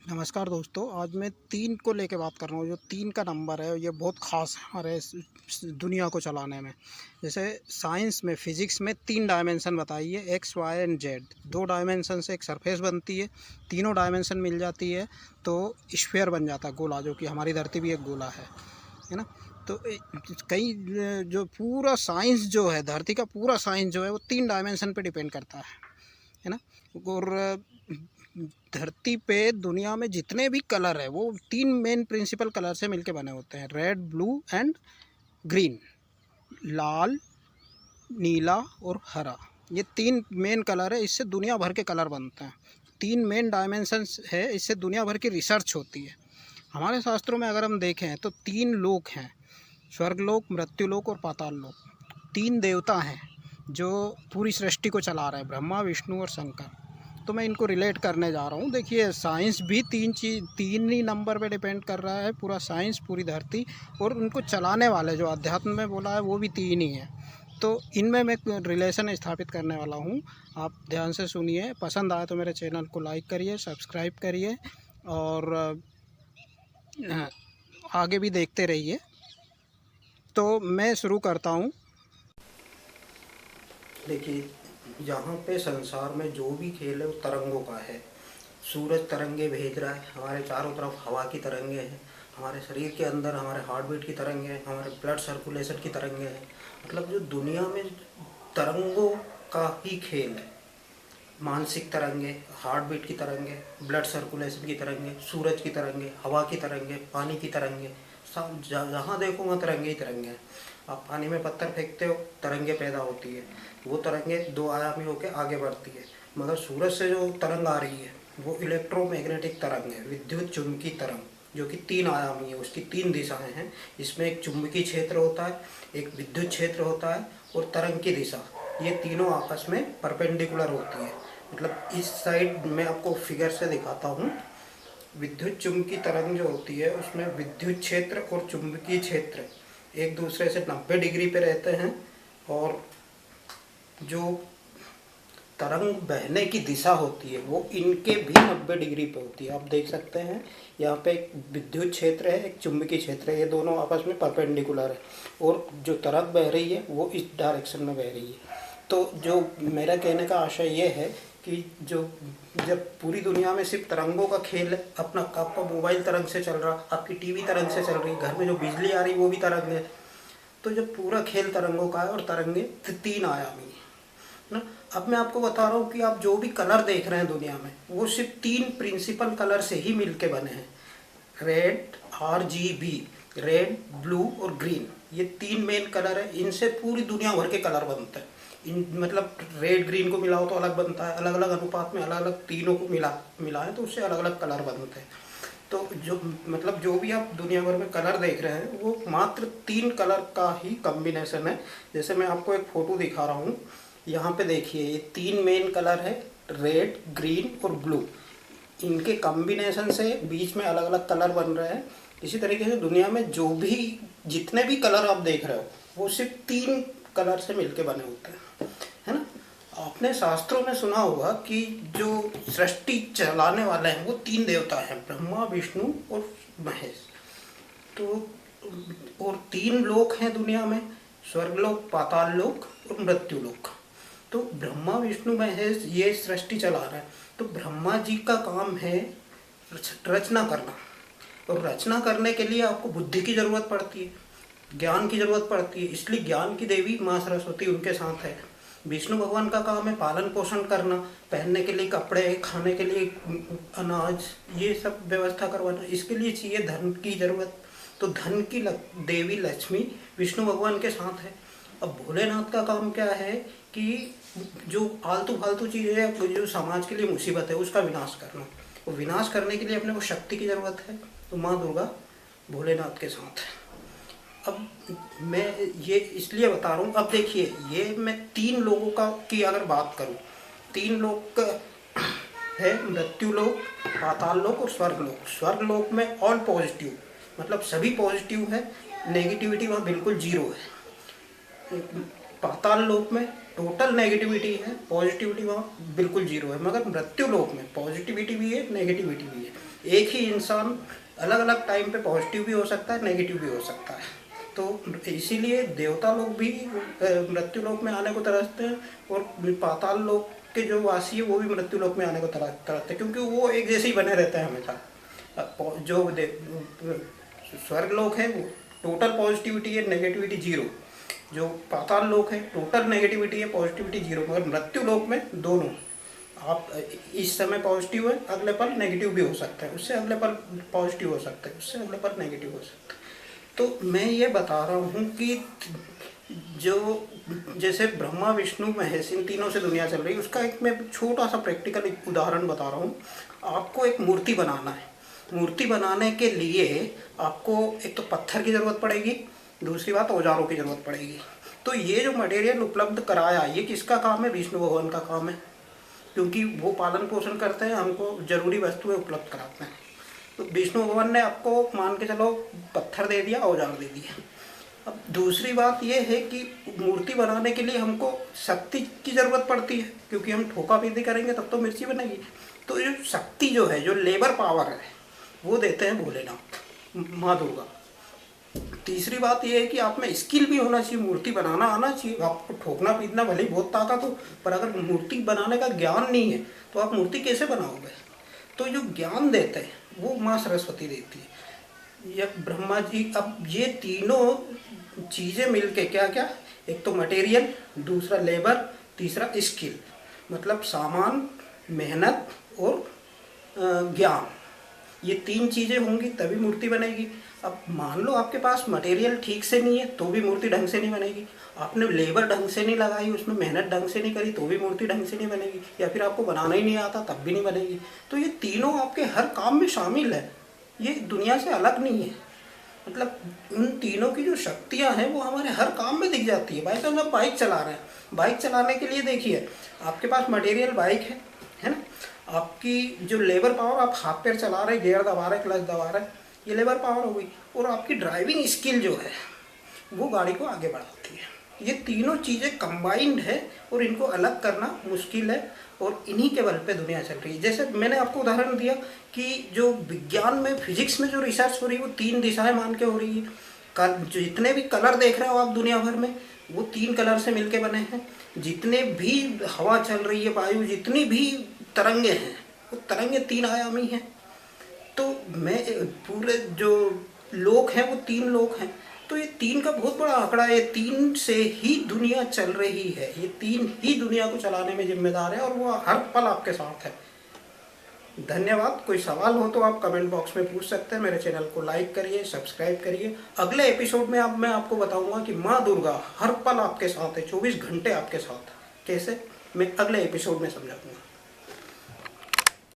नमस्कार दोस्तों, आज मैं 3 को लेके बात कर रहा हूँ। जो 3 का नंबर है ये बहुत ख़ास है हमारे इस दुनिया को चलाने में। जैसे साइंस में, फिज़िक्स में 3 डायमेंशन बताइए, X, Y and Z. 2 dimension से एक सरफेस बनती है, तीनों डायमेंशन मिल जाती है तो स्फीयर बन जाता है, गोला, जो कि हमारी धरती भी एक गोला है ना। तो जो पूरा साइंस जो है, धरती का पूरा साइंस जो है वो 3 डायमेंशन पे डिपेंड करता है ना। और धरती पे दुनिया में जितने भी कलर है वो 3 मेन प्रिंसिपल कलर से मिलके बने होते हैं, रेड, ब्लू एंड ग्रीन। लाल, नीला और हरा, ये 3 मेन कलर है, इससे दुनिया भर के कलर बनते हैं। 3 मेन डायमेंशंस है, इससे दुनिया भर की रिसर्च होती है। हमारे शास्त्रों में अगर हम देखें तो 3 लोक हैं, स्वर्गलोक, मृत्युलोक और पाताल लोक। 3 देवता हैं जो पूरी सृष्टि को चला रहे हैं, ब्रह्मा, विष्णु और शंकर। तो मैं इनको रिलेट करने जा रहा हूँ। देखिए, साइंस भी 3 ही नंबर पे डिपेंड कर रहा है, पूरा साइंस, पूरी धरती, और उनको चलाने वाले जो अध्यात्म में बोला है वो भी 3 ही हैं। तो इनमें मैं रिलेशन स्थापित करने वाला हूँ। आप ध्यान से सुनिए, पसंद आए तो मेरे चैनल को लाइक करिए, सब्सक्राइब करिए और आगे भी देखते रहिए। तो मैं शुरू करता हूँ। देखिए, यहाँ पे संसार में जो भी खेल है वो तरंगों का है। सूरज तरंगे भेज रहा है, हमारे चारों तरफ हवा की तरंगे हैं, हमारे शरीर के अंदर हमारे हार्ट बीट की तरंगे हैं, हमारे ब्लड सर्कुलेशन की तरंगे हैं। मतलब जो दुनिया में तरंगों का ही खेल है। मानसिक तरंगे, हार्ट बीट की तरंगे, ब्लड सर्कुलेशन की तरंगे, सूरज की तरंगे, हवा की तरंगे, पानी की तरंगे, सब जहाँ देखो वहाँ तरंगे ही तरंगे हैं। आप पानी में पत्थर फेंकते हो, तरंगे पैदा होती है, वो तरंगे 2 आयामी होकर आगे बढ़ती है। मगर सूरज से जो तरंग आ रही है वो इलेक्ट्रोमैग्नेटिक तरंग है, विद्युत चुंबकीय तरंग, जो कि 3 आयामी है, उसकी 3 दिशाएं हैं। इसमें एक चुंबकीय क्षेत्र होता है, एक विद्युत क्षेत्र होता है और तरंग की दिशा, ये तीनों आपस में परपेंडिकुलर होती है। मतलब इस साइड मैं आपको फिगर से दिखाता हूँ। विद्युत चुंबकीय तरंग जो होती है उसमें विद्युत क्षेत्र और चुंबकीय क्षेत्र एक दूसरे से 90 डिग्री पे रहते हैं, और जो तरंग बहने की दिशा होती है वो इनके भी 90 डिग्री पे होती है। आप देख सकते हैं यहाँ पे एक विद्युत क्षेत्र है, एक चुंबकीय क्षेत्र है, ये दोनों आपस में परपेंडिकुलर है, और जो तरंग बह रही है वो इस डायरेक्शन में बह रही है। तो जो मेरा कहने का आशय ये है कि जब पूरी दुनिया में सिर्फ तरंगों का खेल है, आपका मोबाइल तरंग से चल रहा, आपकी टीवी तरंग से चल रही, घर में जो बिजली आ रही वो भी तरंग है। तो जब पूरा खेल तरंगों का है और तरंगे 3 आयामी है ना। अब मैं आपको बता रहा हूँ कि आप जो भी कलर देख रहे हैं दुनिया में वो सिर्फ 3 प्रिंसिपल कलर से ही मिलके बने हैं। रेड, RGB, रेड, ब्लू और ग्रीन, ये 3 मेन कलर है, इनसे पूरी दुनिया भर के कलर बनते हैं। मतलब रेड ग्रीन को मिलाओ तो अलग बनता है, अलग अलग अनुपात में अलग अलग तीनों को मिलाएं तो उससे अलग अलग कलर बनते हैं। तो जो भी आप दुनिया भर में कलर देख रहे हैं वो मात्र 3 कलर का ही कॉम्बिनेशन है। जैसे मैं आपको एक फोटो दिखा रहा हूँ, यहाँ पे देखिए, ये 3 मेन कलर है, रेड, ग्रीन और ब्लू। इनके कॉम्बिनेशन से बीच में अलग अलग कलर बन रहे हैं। इसी तरीके से दुनिया में जो भी जितने भी कलर आप देख रहे हो वो सिर्फ 3 कलर से मिलके बने होते हैं, है ना। आपने शास्त्रों में सुना होगा कि जो सृष्टि चलाने वाले हैं वो 3 देवता हैं, ब्रह्मा, विष्णु और महेश। तो और 3 लोक हैं दुनिया में, स्वर्गलोक, पाताल लोक और मृत्यु लोक। तो ब्रह्मा, विष्णु, महेश ये सृष्टि चला रहा है। तो ब्रह्मा जी का काम है रचना करना, और रचना करने के लिए आपको बुद्धि की जरूरत पड़ती है, ज्ञान की जरूरत पड़ती है, इसलिए ज्ञान की देवी माँ सरस्वती उनके साथ है। विष्णु भगवान का काम है पालन पोषण करना, पहनने के लिए कपड़े, खाने के लिए अनाज, ये सब व्यवस्था करवाना, इसके लिए चाहिए धन की जरूरत। तो धन की देवी लक्ष्मी विष्णु भगवान के साथ है। अब भोलेनाथ का काम क्या है कि जो आलतू फालतू चीज़ें, जो समाज के लिए मुसीबत है, उसका विनाश करना। और विनाश करने के लिए अपने को शक्ति की जरूरत है, तो माँ दुर्गा भोलेनाथ के साथ है। अब मैं ये इसलिए बता रहा हूँ। अब देखिए, ये मैं 3 लोगों की अगर बात करूँ, 3 लोग है, मृत्यु लोक, पाताल लोक और स्वर्ग लोक। स्वर्ग लोक में ऑल पॉजिटिव, मतलब सभी पॉजिटिव है, नेगेटिविटी वहाँ बिल्कुल 0 है। पाताल लोक में टोटल नेगेटिविटी है, पॉजिटिविटी वहाँ बिल्कुल 0 है। मगर मृत्यु लोक में पॉजिटिविटी भी है, नेगेटिविटी भी है। एक ही इंसान अलग अलग टाइम पे पॉजिटिव भी हो सकता है, नेगेटिव भी हो सकता है। तो इसीलिए देवता लोग भी मृत्यु लोक में आने को तरसते हैं, और पाताल लोक के जो वासी है वो भी मृत्यु लोक में आने को तरसते हैं, क्योंकि वो एक जैसे ही बने रहते हैं हमेशा। जो स्वर्ग लोक है वो टोटल पॉजिटिविटी है, नेगेटिविटी जीरो। जो पाताल लोक है टोटल नेगेटिविटी है, पॉजिटिविटी जीरो। मगर मृत्यु लोक में दोनों, आप इस समय पॉजिटिव है, अगले पल नेगेटिव भी हो सकता है, उससे अगले पल पॉजिटिव हो सकता है, उससे अगले पल नेगेटिव हो सकता है। तो मैं ये बता रहा हूँ कि जो जैसे ब्रह्मा विष्णु महेश इन तीनों से दुनिया चल रही है, उसका एक मैं छोटा सा प्रैक्टिकल एक उदाहरण बता रहा हूँ। आपको एक मूर्ति बनाना है। मूर्ति बनाने के लिए आपको एक तो पत्थर की ज़रूरत पड़ेगी, दूसरी बात औजारों की ज़रूरत पड़ेगी। तो ये जो मटेरियल उपलब्ध कराया, ये किसका काम है? विष्णु भगवान का काम है, क्योंकि वो पालन पोषण करते हैं, हमको जरूरी वस्तुएं उपलब्ध कराते हैं। तो विष्णु भगवान ने आपको मान के चलो पत्थर दे दिया, औजार दे दिया। अब दूसरी बात ये है कि मूर्ति बनाने के लिए हमको शक्ति की ज़रूरत पड़ती है, क्योंकि हम ठोका पीटी करेंगे तब तो मिर्ची बनेगी। तो जो शक्ति जो है, जो लेबर पावर है, वो देते हैं भोलेनाथ, माँ दुर्गा। तीसरी बात ये है कि आप में स्किल भी होना चाहिए, मूर्ति बनाना आना चाहिए। आपको ठोकना पीटना भले ही बहुत ताकत हो, पर अगर मूर्ति बनाने का ज्ञान नहीं है तो आप मूर्ति कैसे बनाओगे? तो जो ज्ञान देते हैं वो माँ सरस्वती देती है, या ब्रह्मा जी। अब ये तीनों चीज़ें मिलके क्या क्या, एक तो मटेरियल, दूसरा लेबर, तीसरा स्किल, मतलब सामान, मेहनत और ज्ञान, ये तीन चीज़ें होंगी तभी मूर्ति बनेगी। अब मान लो आपके पास मटेरियल ठीक से नहीं है तो भी मूर्ति ढंग से नहीं बनेगी। आपने लेबर ढंग से नहीं लगाई, उसमें मेहनत ढंग से नहीं करी तो भी मूर्ति ढंग से नहीं बनेगी। या फिर आपको बनाना ही नहीं आता तब भी नहीं बनेगी। तो ये तीनों आपके हर काम में शामिल है, ये दुनिया से अलग नहीं है। मतलब उन तीनों की जो शक्तियाँ हैं वो हमारे हर काम में दिख जाती है। बाइक हम बाइक चला रहे हैं, बाइक चलाने के लिए देखिए आपके पास मटेरियल बाइक है ना। आपकी जो लेबर पावर, आप हाथ पैर चला रहे, गियर दबा रहे, क्लच दबा रहे, ये लेबर पावर हो गई। और आपकी ड्राइविंग स्किल जो है वो गाड़ी को आगे बढ़ाती है। ये तीनों चीज़ें कंबाइंड है और इनको अलग करना मुश्किल है, और इन्हीं के बल पे दुनिया चल रही है। जैसे मैंने आपको उदाहरण दिया कि जो विज्ञान में, फिजिक्स में जो रिसर्च हो रही है वो तीन दिशाएं मान के हो रही है। जितने भी कलर देख रहे हो आप दुनिया भर में, वो तीन कलर से मिलके बने हैं। जितने भी हवा चल रही है, वायु, जितनी भी तरंगे हैं, वो तरंगे तीन आयामी हैं। तो मैं पूरे जो लोक हैं वो तीन लोक हैं। तो ये तीन का बहुत बड़ा आंकड़ा है, तीन से ही दुनिया चल रही है। ये तीन ही दुनिया को चलाने में जिम्मेदार है, और वो हर पल आपके साथ है। धन्यवाद। कोई सवाल हो तो आप कमेंट बॉक्स में पूछ सकते हैं। मेरे चैनल को लाइक करिए, सब्सक्राइब करिए। अगले एपिसोड में मैं आपको बताऊंगा कि माँ दुर्गा हर पल आपके साथ है, 24 घंटे आपके साथ है। कैसे, मैं अगले एपिसोड में समझाऊंगा।